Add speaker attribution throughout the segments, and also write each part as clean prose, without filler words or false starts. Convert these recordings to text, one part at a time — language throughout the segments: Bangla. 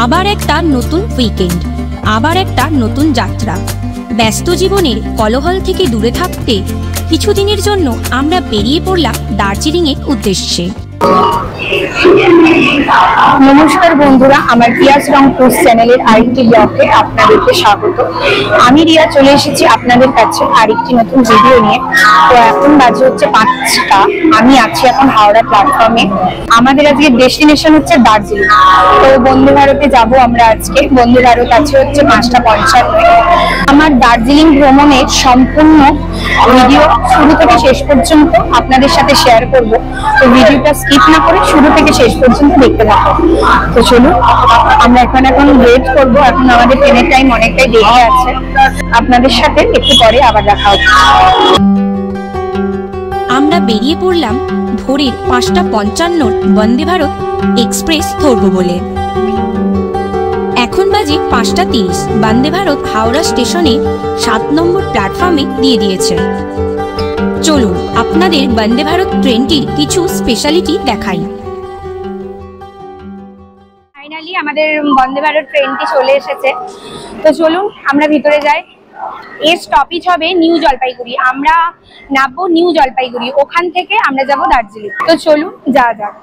Speaker 1: আবার একটা নতুন উইকেন্ড, আবার একটা নতুন যাত্রা। ব্যস্ত জীবনের কোলাহল থেকে দূরে থাকতে কিছুদিনের জন্য আমরা বেরিয়ে পড়লাম দার্জিলিংয়ের উদ্দেশ্যে।
Speaker 2: নমস্কার বন্ধুরা, আমার রিয়াজ রং ট্যুরস চ্যানেলের আরেকটি ব্লগে আপনাদেরকে স্বাগত। আমি রিয়া চলে এসেছি আপনাদের কাছে আরেকটি নতুন ভিডিও নিয়ে। তো এখন বাজে হচ্ছে 5টা, আমি আছি এখন হাওড়া প্ল্যাটফর্মে। আমাদের আজকে ডেস্টিনেশন হচ্ছে দার্জিলিং। তো বন্দে ভারতে যাব আমরা আজকে। বন্দে ভারত আছে হচ্ছে 5:55। আমার দার্জিলিং ভ্রমণের সম্পূর্ণ ভিডিও শুরু থেকে শেষ পর্যন্ত আপনাদের সাথে শেয়ার করব। তো ভিডিওটা স্কিপ না করে শুরু থেকে শেষ পর্যন্ত দেখতে থাকুন। তো চলুন, আমরা এখন ওয়েট করব। এখন আমাদের ট্রেনের টাইম অনেকটাই দেরি আছে। আপনাদের সাথে একটু পরে আবার দেখা হবে।
Speaker 1: আমরা বেরিয়ে পড়লাম ভোরের 5:55 বন্দে ভারত এক্সপ্রেস ধরব বলে। এখন বাজে 5:30। বন্দে ভারত হাওড়া স্টেশনে 7 নম্বর প্ল্যাটফর্মে দিয়ে দিয়েছে। চলুন আপনাদের বন্দে ভারত ট্রেনটির কিছু স্পেশালিটি দেখাই।
Speaker 2: ফাইনালি আমাদের বন্দে ভারত ট্রেনটি চলে এসেছে। তো চলুন আমরা ভিতরে যাই। এর স্টপেজ হবে নিউ জলপাইগুড়ি। আমরা নামবো নিউ জলপাইগুড়ি, ওখান থেকে আমরা যাব দার্জিলিং। তো চলুন যাওয়া যাক।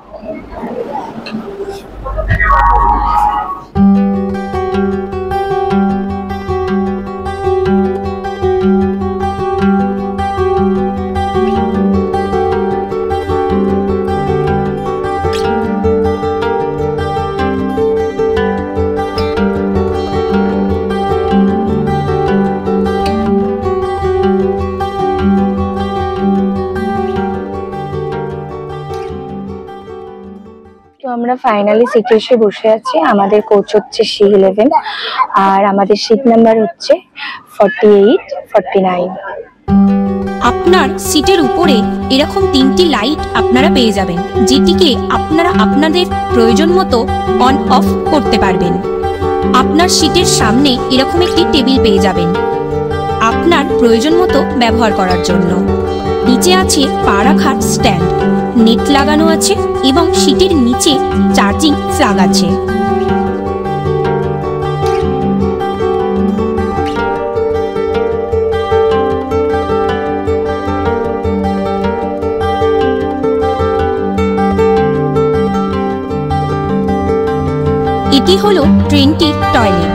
Speaker 2: আমরা ফাইনালি সিটে এসে বসে আছি। আমাদের কোচ হচ্ছে C11 আর আমাদের সিট নাম্বার হচ্ছে 48, 49।
Speaker 1: আপনার সিটের উপরে এরকম 3টি লাইট আপনারা পেয়ে যাবেন, যেটিকে আপনারা আপনাদের প্রয়োজন মতো অন অফ করতে পারবেন। আপনার সিটের সামনে এরকম একটি টেবিল পেয়ে যাবেন আপনার প্রয়োজন মতো ব্যবহার করার জন্য। নিচে আছে পা রাখার স্ট্যান্ড, নেট লাগানো আছে এবং সিটের নিচে চার্জিং প্লাগ আছে। এটি হলো ট্রেনটির টয়লেট,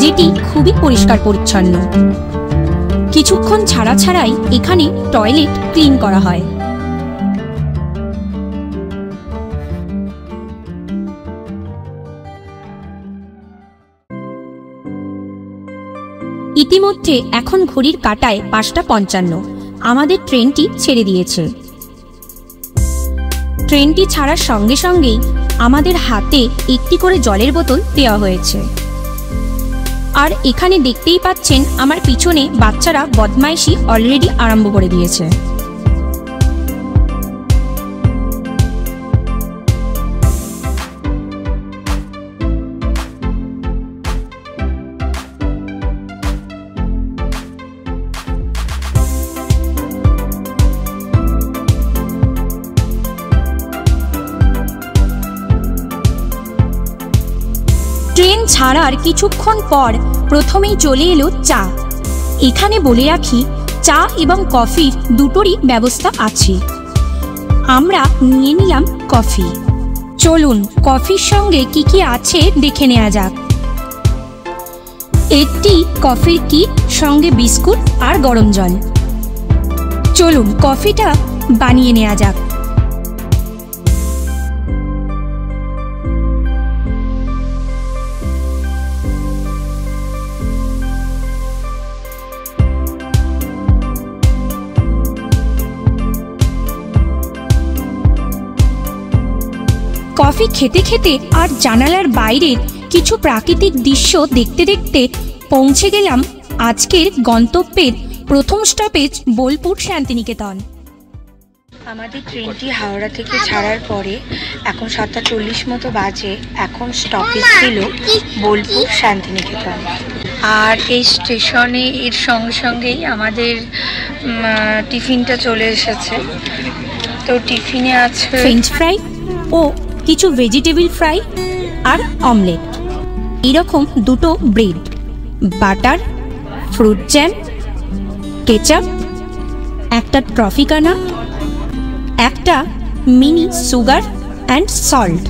Speaker 1: যেটি খুবই পরিষ্কার পরিচ্ছন্ন। কিছুক্ষণ ছাড়া ছাড়াই এখানে টয়লেট ক্লিন করা হয়। ইতিমধ্যে এখন ঘড়ির কাঁটায় 5:55। আমাদের ট্রেনটি ছেড়ে দিয়েছে। ট্রেনটি ছাড়ার সঙ্গে সঙ্গেই আমাদের হাতে একটি করে জলের বোতল দেওয়া হয়েছে। আর এখানে দেখতেই পাচ্ছেন আমার পিছনে বাচ্চারা বদমাইশি অলরেডি আরম্ভ করে দিয়েছে। ট্রেন ছাড়ার কিছুক্ষণ পর প্রথমেই চলে এলো চা। এখানে বলে রাখি, চা এবং কফির দুটোরই ব্যবস্থা আছে। আমরা নিয়ে নিলাম কফি। চলুন কফির সঙ্গে কি কি আছে দেখে নেওয়া যাক। একটি কফির কিট, সঙ্গে বিস্কুট আর গরম জল। চলুন কফিটা বানিয়ে নেওয়া যাক। কফি খেতে খেতে আর জানালার বাইরের কিছু প্রাকৃতিক দৃশ্য দেখতে দেখতে পৌঁছে গেলাম আজকের গন্তব্যের প্রথম স্টপেজ বোলপুর শান্তিনিকেতন। আমাদের ট্রেনটি হাওড়া থেকে ছাড়ার পরে এখন 7:40 মতো বাজে। এখন স্টপেজ ছিল বোলপুর শান্তিনিকেতন। আর এই স্টেশনে এর সঙ্গে সঙ্গেই আমাদের টিফিনটা চলে এসেছে। তো টিফিনে আছে ফ্রেঞ্চ ফ্রাই ও কিছু ভেজিটেবল ফ্রাই আর অমলেট, এরকম দুটো bread, butter, fruit jam, ketchup, একটা ট্রফিকানা, একটা মিনি সুগার অ্যান্ড সল্ট।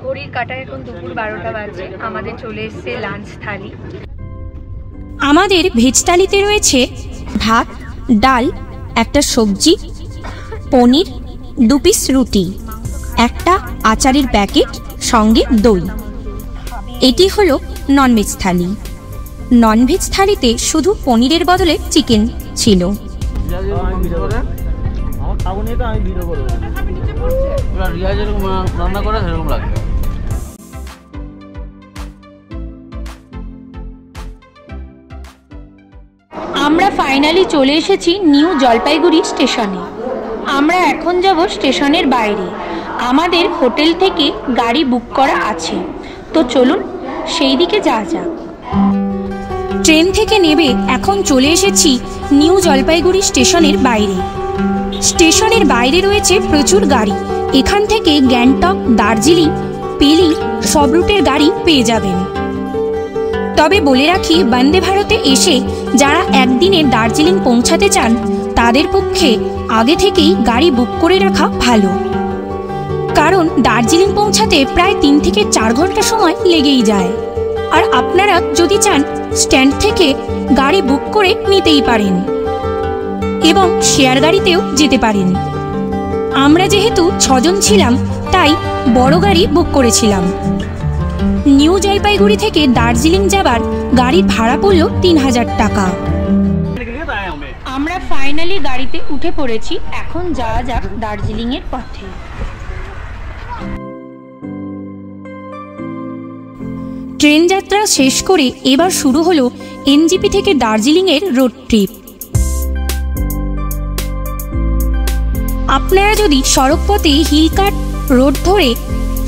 Speaker 1: ঘড়ির কাঁটায় এখন দুপুর 12টা বাজে। আমাদের চলে এসেছে লাঞ্চ থালি। আমাদের ভেজ থালিতে রয়েছে ভাত, ডাল, একটা সবজি, পনির, 2 পিস রুটি, একটা আচারের প্যাকেট, সঙ্গে দই। এটি হলো ননভেজ থালি। ননভেজ থালিতে শুধু পনিরের বদলে চিকেন ছিল। আমরা ফাইনালি চলে এসেছি নিউ জলপাইগুড়ি স্টেশনে। আমরা এখন যাব স্টেশনের বাইরে। আমাদের হোটেল থেকে গাড়ি বুক করা আছে, তো চলুন সেই দিকে যাওয়া যাক। ট্রেন থেকে নেমে এখন চলে এসেছি নিউ জলপাইগুড়ি স্টেশনের বাইরে। স্টেশনের বাইরে রয়েছে প্রচুর গাড়ি। এখান থেকে গ্যাংটক, দার্জিলিং, পেলি সব রুটের গাড়ি পেয়ে যাবেন। তবে বলে রাখি, বন্দে ভারতে এসে যারা একদিনে দার্জিলিং পৌঁছাতে চান তাদের পক্ষে আগে থেকেই গাড়ি বুক করে রাখা ভালো, কারণ দার্জিলিং পৌঁছাতে প্রায় 3 থেকে 4 ঘন্টা সময় লেগেই যায়। আর আপনারা যদি চান স্ট্যান্ড থেকে গাড়ি বুক করে নিতেই পারেন এবং শেয়ার গাড়িতেও যেতে পারেন। আমরা যেহেতু 6 জন ছিলাম তাই বড় গাড়ি বুক করেছিলাম। নিউ জলপাইগুড়ি থেকে দার্জিলিং যাবার গাড়ির ভাড়া পড়ল 3000 টাকা। আমরা ফাইনালি গাড়িতে উঠে পড়েছি। এখন যাওয়া যাক দার্জিলিং এর পথে। ট্রেন যাত্রা শেষ করে এবার শুরু হলো এনজিপি থেকে দার্জিলিং এর রোড ট্রিপ। আপনারা যদি সড়কপথে হিলকাট রোড ধরে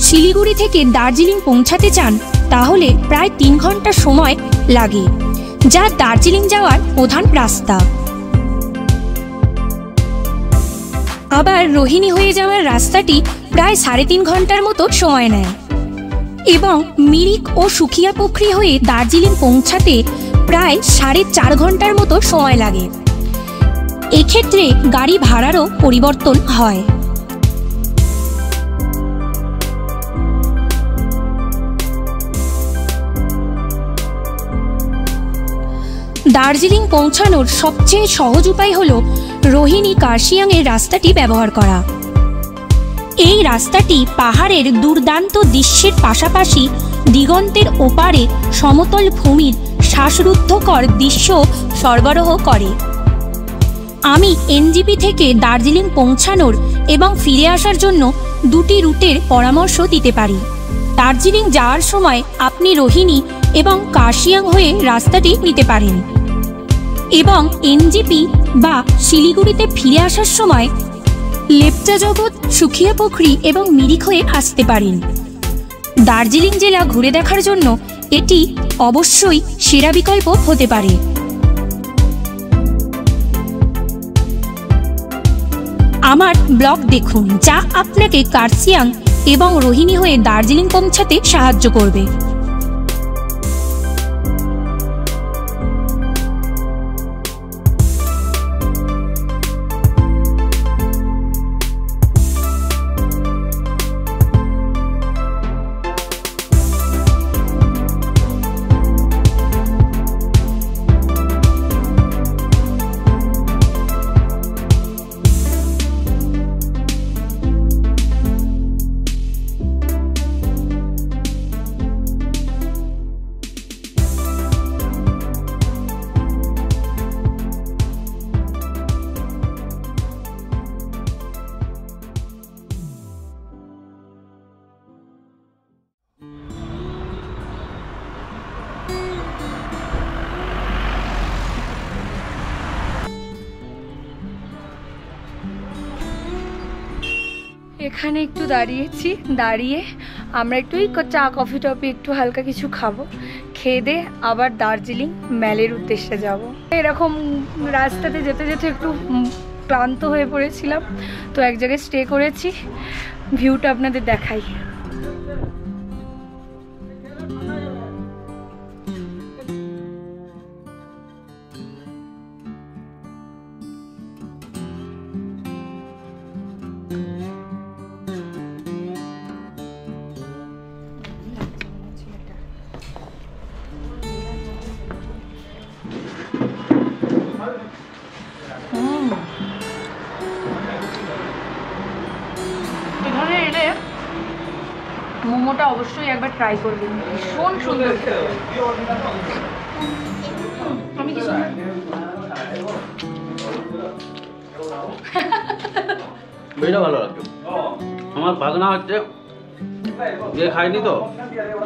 Speaker 1: শিলিগুড়ি থেকে দার্জিলিং পৌঁছাতে চান তাহলে প্রায় 3 ঘন্টা সময় লাগে, যা দার্জিলিং যাওয়ার প্রধান রাস্তা। আবার রোহিণী হয়ে যাওয়ার রাস্তাটি প্রায় 3.5 ঘন্টার মতো সময় নেয় এবং মিরিক ও সুখিয়া পুখরি হয়ে দার্জিলিং পৌঁছাতে প্রায় 4.5 ঘন্টার মতো সময় লাগে। এক্ষেত্রে গাড়ি ভাড়ারও পরিবর্তন হয়। দার্জিলিং পৌঁছানোর সবচেয়ে সহজ উপায় হলো রোহিণী কার্শিয়াংয়ের রাস্তাটি ব্যবহার করা। এই রাস্তাটি পাহাড়ের দুর্দান্ত দৃশ্যের পাশাপাশি দিগন্তের ওপারে সমতল ভূমির শ্বাসরুদ্ধকর দৃশ্য সরবরাহ করে। আমি এনজিপি থেকে দার্জিলিং পৌঁছানোর এবং ফিরে আসার জন্য 2টি রুটের পরামর্শ দিতে পারি। দার্জিলিং যাওয়ার সময় আপনি রোহিণী এবং কার্শিয়াং হয়ে রাস্তাটি নিতে পারেন এবং এনজিপি বা শিলিগুড়িতে ফিরে আসার সময় লেপচা জগৎ, সুখিয়া পুখরি এবং মিরিক হয়ে আসতে পারেন। দার্জিলিং জেলা ঘুরে দেখার জন্য এটি অবশ্যই সেরা বিকল্প হতে পারে। আমার ব্লগ দেখুন, যা আপনাকে কার্শিয়াং এবং রোহিণী হয়ে দার্জিলিং পৌঁছাতে সাহায্য করবে।
Speaker 2: এখানে একটু দাঁড়িয়েছি, দাঁড়িয়ে আমরা একটু চা কফি টফি একটু হালকা কিছু খাবো, খেয়ে দিয়ে আবার দার্জিলিং ম্যালের উদ্দেশ্যে যাব। এরকম রাস্তাতে যেতে যেতে একটু ক্লান্ত হয়ে পড়েছিলাম, তো এক জায়গায় স্টে করেছি, ভিউটা আপনাদের দেখাই। এখানে এলে মোমোটা অবশ্যই একবার ট্রাই করবেন, ভীষণ সুন্দর। আমি কি সুন্দর
Speaker 3: বেটা ভালো লাগছে। আমার ভাগনা হচ্ছে যে খাইনি তো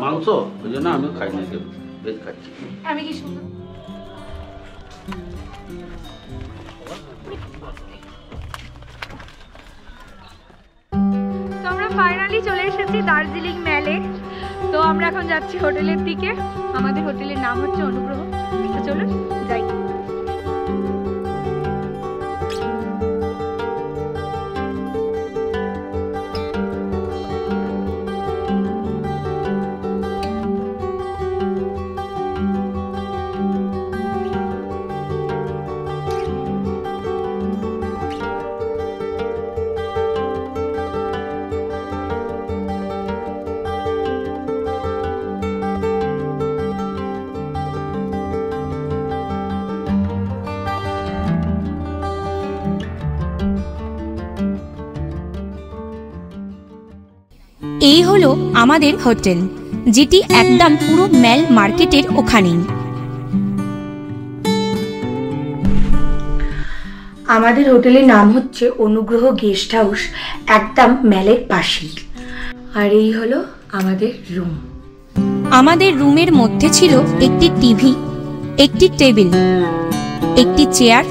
Speaker 3: মাংস, ওই জন্য আমি খাইনি, বেশ খাচ্ছি।
Speaker 2: আমি কি সুন্দর। তো আমরা ফাইনালি চলে এসেছি দার্জিলিং ম্যালে। তো আমরা এখন যাচ্ছি হোটেলের দিকে। আমাদের হোটেলের নাম হচ্ছে অনুগ্রহ। তো চলুন যাই।
Speaker 1: এই হলো আমাদের হোটেল, যেটি একদম পুরো ম্যাল মার্কেটের ওখানেই।
Speaker 2: আমাদের হোটেলের নাম হচ্ছে অনুগ্রহ গেস্ট হাউস, একদম ম্যালের পাশেই। আর এই হলো আমাদের রুম।
Speaker 1: আমাদের রুমের মধ্যে ছিল একটি টিভি, একটি টেবিল, একটি চেয়ার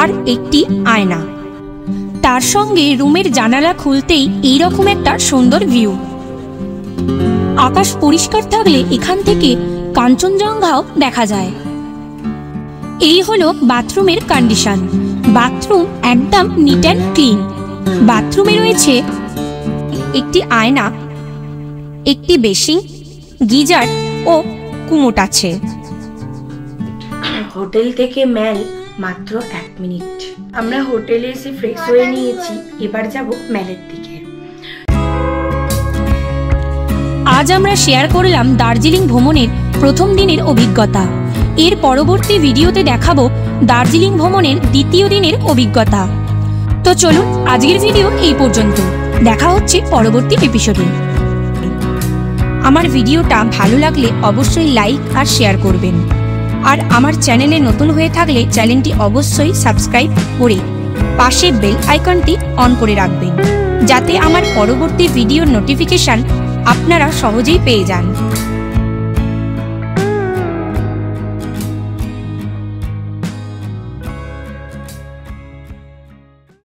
Speaker 1: আর একটি আয়না। তার সঙ্গে রুমের জানালা খুলতেই এইরকম একটা সুন্দর ভিউ। আকাশ পরিষ্কার থাকলে এখান থেকে কাঞ্চনজঙ্ঘাও দেখা যায়। এই হলো বাথরুমের কন্ডিশন। বাথরুম একদম নিট অ্যান্ড ক্লিন। বাথরুমে রয়েছে একটি আয়না, একটি বেসিন, গিজার ও কুমোট আছে।
Speaker 2: হোটেল থেকে ম্যাল মাত্র 1 মিনিট। আমরা হোটেলে এসে ফ্রেশ হয়ে নিয়েছি, এবার যাব ম্যালের দিকে।
Speaker 1: আজ আমরা শেয়ার করলাম দার্জিলিং ভ্রমণের প্রথম দিনের অভিজ্ঞতা। এর পরবর্তী ভিডিওতে দেখাবো দার্জিলিং ভ্রমণের দ্বিতীয় দিনের অভিজ্ঞতা। তো চলুন আজকের ভিডিও এই পর্যন্ত, দেখা হচ্ছে পরবর্তী এপিসোডে। আমার ভিডিওটা ভালো লাগলে অবশ্যই লাইক আর শেয়ার করবেন, আর আমার চ্যানেলে নতুন হয়ে থাকলে চ্যানেলটি অবশ্যই সাবস্ক্রাইব করে পাশে বেল আইকনটি অন করে রাখবেন, যাতে আমার পরবর্তী ভিডিওর নোটিফিকেশন আপনারা সহজেই পেয়ে যান।